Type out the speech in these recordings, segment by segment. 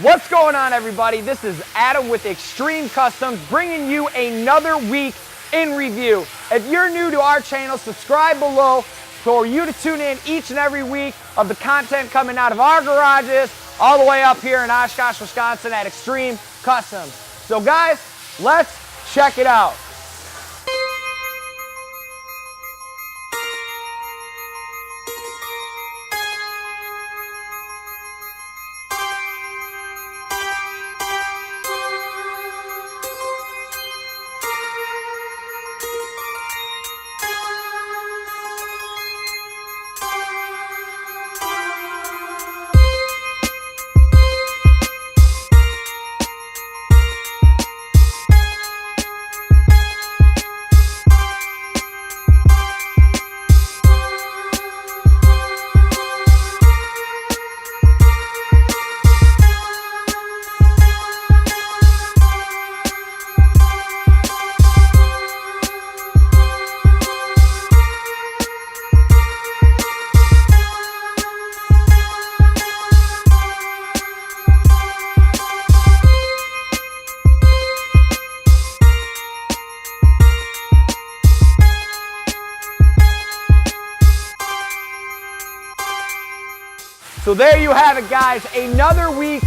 What's going on, everybody? This is Adam with Extreme Customs, bringing you another week in review. If you're new to our channel, subscribe below for you to tune in each and every week of the content coming out of our garages all the way up here in Oshkosh, Wisconsin at Extreme Customs. So guys, let's check it out. So there you have it, guys, another week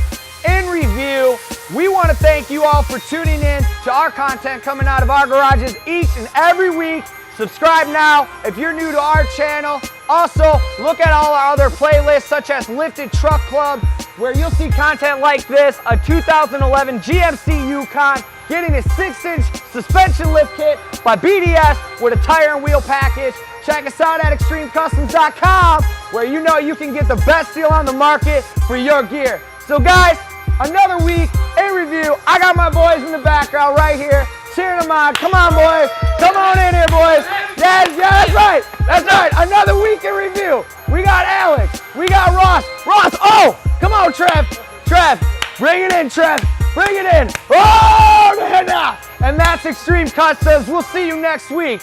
in review. We want to thank you all for tuning in to our content coming out of our garages each and every week. Subscribe now if you're new to our channel. Also, look at all our other playlists such as Lifted Truck Club, where you'll see content like this, a 2011 GMC Yukon getting a 6-inch suspension lift kit by BDS with a tire and wheel package. Check us out at extremecustoms.com, where you know you can get the best deal on the market for your gear. So guys, another week in review. I got my boys in the background right here, cheering them on. Come on, boys. Come on in here, boys. Yeah, that's right. That's right. Another week in review. We got Alex. We got Ross. Ross, oh, come on, Trev. Trev, bring it in, Trev. Bring it in. Oh, man. And that's Extreme Customs. We'll see you next week.